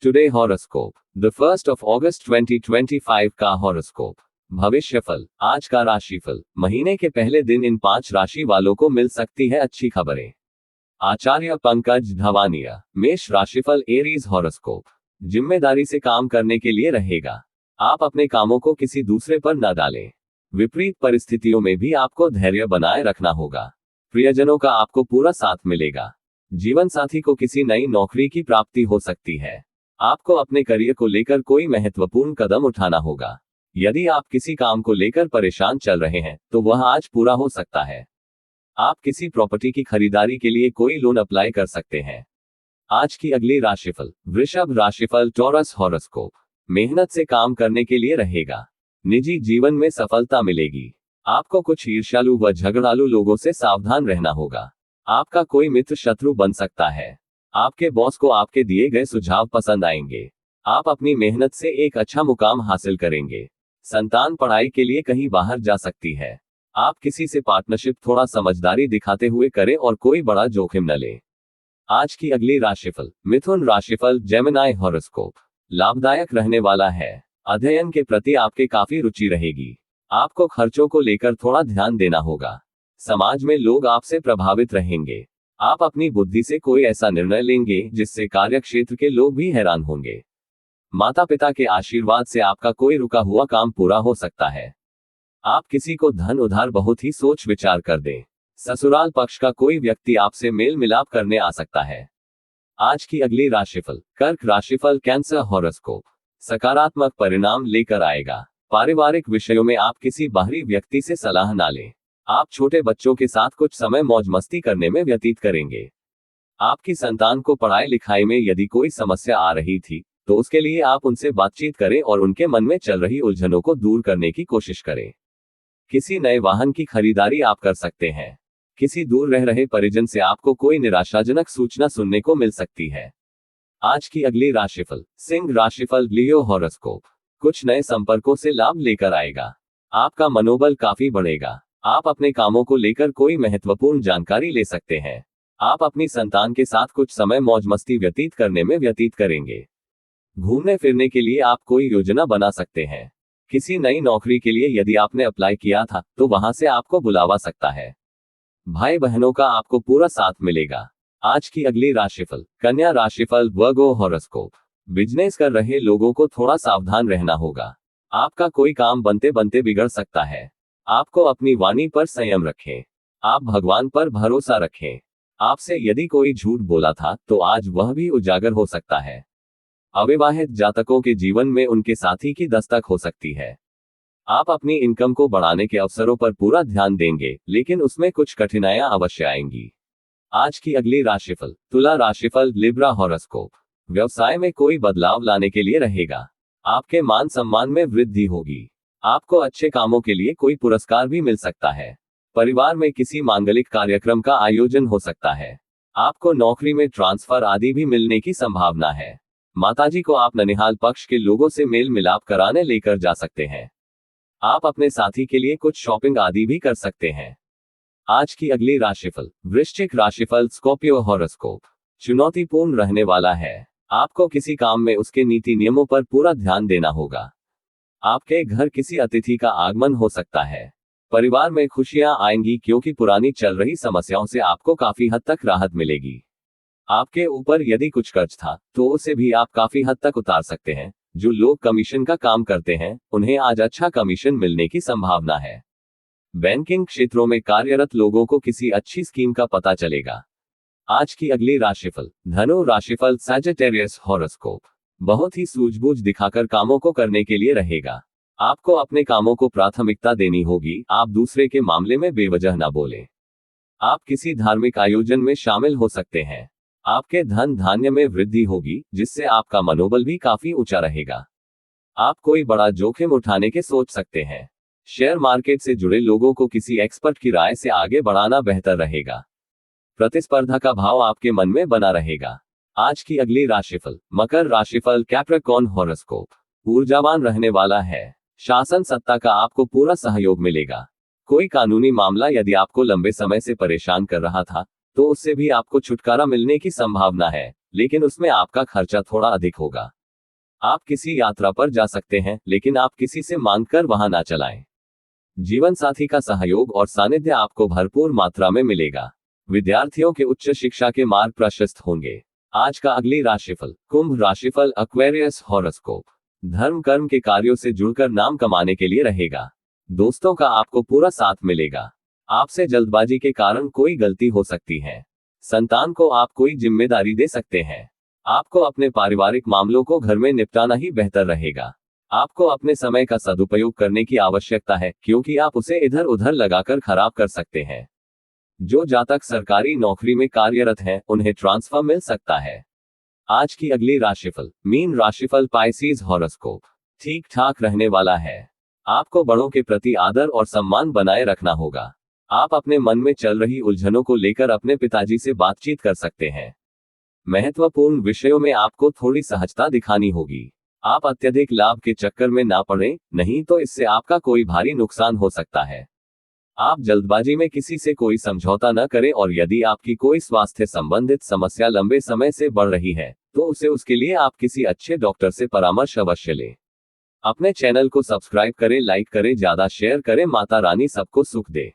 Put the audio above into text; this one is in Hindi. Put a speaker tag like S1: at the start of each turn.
S1: Today horoscope the 1st of August 2025 का हॉरोस्कोप। भविष्यफल। आज का राशिफल। महीने के पहले दिन इन 5 राशि वालों को मिल सकती है अच्छी खबरें। आचार्य पंकज धवानिया। मेष राशिफल। Aries horoscope. जिम्मेदारी से काम करने के लिए रहेगा। आप अपने कामों को किसी दूसरे पर न डालें। विपरीत परिस्थितियों में भी आपको धैर्य बनाए रखना होगा। प्रियजनों का आपको पूरा साथ मिलेगा। जीवन साथी को किसी नई नौकरी की प्राप्ति हो सकती है। आपको अपने करियर को लेकर कोई महत्वपूर्ण कदम उठाना होगा। यदि आप किसी काम को लेकर परेशान चल रहे हैं तो वह आज पूरा हो सकता है। आप किसी प्रॉपर्टी की खरीदारी के लिए कोई लोन अप्लाई कर सकते हैं। आज की अगली राशिफल। वृषभ राशिफल। Taurus horoscope. मेहनत से काम करने के लिए रहेगा। निजी जीवन में सफलता मिलेगी। आपको कुछ ईर्ष्यालु व झगड़ालू लोगों से सावधान रहना होगा। आपका कोई मित्र शत्रु बन सकता है। आपके बॉस को आपके दिए गए सुझाव पसंद आएंगे। आप अपनी मेहनत से एक अच्छा मुकाम हासिल करेंगे। संतान पढ़ाई के लिए कहीं बाहर जा सकती है। आप किसी से पार्टनरशिप थोड़ा समझदारी दिखाते हुए करें और कोई बड़ा जोखिम न लें। आज की अगली राशिफल। मिथुन राशिफल। Gemini horoscope. लाभदायक रहने वाला है। अध्ययन के प्रति आपके काफी रुचि रहेगी। आपको खर्चों को लेकर थोड़ा ध्यान देना होगा। समाज में लोग आपसे प्रभावित रहेंगे। आप अपनी बुद्धि से कोई ऐसा निर्णय लेंगे जिससे कार्यक्षेत्र के लोग भी हैरान होंगे। माता पिता के आशीर्वाद से आपका कोई रुका हुआ काम पूरा हो सकता है। आप किसी को धन उधार बहुत ही सोच विचार कर दें। ससुराल पक्ष का कोई व्यक्ति आपसे मेल मिलाप करने आ सकता है। आज की अगली राशिफल। कर्क राशिफल। Cancer horoscope. सकारात्मक परिणाम लेकर आएगा। पारिवारिक विषयों में आप किसी बाहरी व्यक्ति से सलाह ना लें। आप छोटे बच्चों के साथ कुछ समय मौज मस्ती करने में व्यतीत करेंगे। आपकी संतान को पढ़ाई लिखाई में यदि कोई समस्या आ रही थी तो उसके लिए आप उनसे बातचीत करें और उनके मन में चल रही उलझनों को दूर करने की कोशिश करें। किसी नए वाहन की खरीदारी आप कर सकते हैं। किसी दूर रह रहे परिजन से आपको कोई निराशाजनक सूचना सुनने को मिल सकती है। आज की अगली राशिफल। सिंह राशिफल। लियो हॉरोस्कोप। कुछ नए संपर्कों से लाभ लेकर आएगा। आपका मनोबल काफी बढ़ेगा। आप अपने कामों को लेकर कोई महत्वपूर्ण जानकारी ले सकते हैं। आप अपनी संतान के साथ कुछ समय मौज मस्ती व्यतीत करने में व्यतीत करेंगे। घूमने फिरने के लिए आप कोई योजना बना सकते हैं। किसी नई नौकरी के लिए यदि आपने अप्लाई किया था तो वहां से आपको बुलावा सकता है। भाई बहनों का आपको पूरा साथ मिलेगा। आज की अगली राशिफल। कन्या राशिफल। वर्गो हॉरोस्कोप। बिजनेस कर रहे लोगों को थोड़ा सावधान रहना होगा। आपका कोई काम बनते बनते बिगड़ सकता है। आपको अपनी वाणी पर संयम रखें। आप भगवान पर भरोसा रखें। आपसे यदि कोई झूठ बोला था तो आज वह भी उजागर हो सकता है। अविवाहित जातकों के जीवन में उनके साथी की दस्तक हो सकती है। आप अपनी इनकम को बढ़ाने के अवसरों पर पूरा ध्यान देंगे लेकिन उसमें कुछ कठिनाइयां अवश्य आएंगी। आज की अगली राशिफल। तुला राशिफल। Libra horoscope. व्यवसाय में कोई बदलाव लाने के लिए रहेगा। आपके मान सम्मान में वृद्धि होगी। आपको अच्छे कामों के लिए कोई पुरस्कार भी मिल सकता है। परिवार में किसी मांगलिक कार्यक्रम का आयोजन हो सकता है। आपको नौकरी में ट्रांसफर आदि भी मिलने की संभावना है। माताजी को आप ननिहाल पक्ष के लोगों से मेल मिलाप कराने लेकर जा सकते हैं। आप अपने साथी के लिए कुछ शॉपिंग आदि भी कर सकते हैं। आज की अगली राशिफल। वृश्चिक राशिफल। Scorpio horoscope. चुनौतीपूर्ण रहने वाला है। आपको किसी काम में उसके नीति नियमों पर पूरा ध्यान देना होगा। आपके घर किसी अतिथि का आगमन हो सकता है। परिवार में खुशियां आएंगी क्योंकि पुरानी चल रही समस्याओं से आपको काफी हद तक राहत मिलेगी। आपके ऊपर यदि कुछ कर्ज था तो उसे भी आप काफी हद तक उतार सकते हैं। जो लोग कमीशन का काम करते हैं उन्हें आज अच्छा कमीशन मिलने की संभावना है। बैंकिंग क्षेत्रों में कार्यरत लोगों को किसी अच्छी स्कीम का पता चलेगा। आज की अगली राशिफल। धनु राशिफल। Sagittarius horoscope. बहुत ही सूझबूझ दिखाकर कामों को करने के लिए रहेगा। आपको अपने कामों को प्राथमिकता देनी होगी। आप दूसरे के मामले में बेवजह ना बोलें। आप किसी धार्मिक आयोजन में शामिल हो सकते हैं। आपके धन धान्य में वृद्धि होगी जिससे आपका मनोबल भी काफी ऊंचा रहेगा। आप कोई बड़ा जोखिम उठाने के सोच सकते हैं। शेयर मार्केट से जुड़े लोगों को किसी एक्सपर्ट की राय से आगे बढ़ाना बेहतर रहेगा। प्रतिस्पर्धा का भाव आपके मन में बना रहेगा। आज की अगली राशिफल। मकर राशिफल। Capricorn horoscope. ऊर्जावान रहने वाला है। शासन सत्ता का आपको पूरा सहयोग मिलेगा। कोई कानूनी मामला यदि आपको लंबे समय से परेशान कर रहा था तो उससे भी आपको छुटकारा मिलने की संभावना है। लेकिन उसमें आपका खर्चा थोड़ा अधिक होगा। आप किसी यात्रा पर जा सकते हैं, लेकिन आप किसी से मांगकर वहां ना चलाएं। जीवन साथी का सहयोग और सानिध्य आपको भरपूर मात्रा में मिलेगा। विद्यार्थियों के उच्च शिक्षा के मार्ग प्रशस्त होंगे। आज का अगली राशिफल। कुंभ राशिफल एक्वेरियस हॉरोस्कोप। धर्म कर्म के कार्यों से जुड़कर नाम कमाने के लिए रहेगा। दोस्तों का आपको पूरा साथ मिलेगा। आपसे जल्दबाजी के कारण कोई गलती हो सकती है। संतान को आप कोई जिम्मेदारी दे सकते हैं। आपको अपने पारिवारिक मामलों को घर में निपटाना ही बेहतर रहेगा। आपको अपने समय का सदुपयोग करने की आवश्यकता है, क्योंकि आप उसे इधर उधर लगाकर खराब कर सकते हैं। जो जातक सरकारी नौकरी में कार्यरत हैं, उन्हें ट्रांसफर मिल सकता है। आज की अगली राशिफल। मीन राशिफल पाइसेस हॉरोस्कोप। ठीक ठाक रहने वाला है। आपको बड़ों के प्रति आदर और सम्मान बनाए रखना होगा। आप अपने मन में चल रही उलझनों को लेकर अपने पिताजी से बातचीत कर सकते हैं। महत्वपूर्ण विषयों में आपको थोड़ी सहजता दिखानी होगी। आप अत्यधिक लाभ के चक्कर में ना पड़ें, नहीं तो इससे आपका कोई भारी नुकसान हो सकता है। आप जल्दबाजी में किसी से कोई समझौता न करें, और यदि आपकी कोई स्वास्थ्य संबंधित समस्या लंबे समय से बढ़ रही है, तो उसके लिए आप किसी अच्छे डॉक्टर से परामर्श अवश्य लें। अपने चैनल को सब्सक्राइब करें, लाइक करें, ज्यादा शेयर करें। माता रानी सबको सुख दे।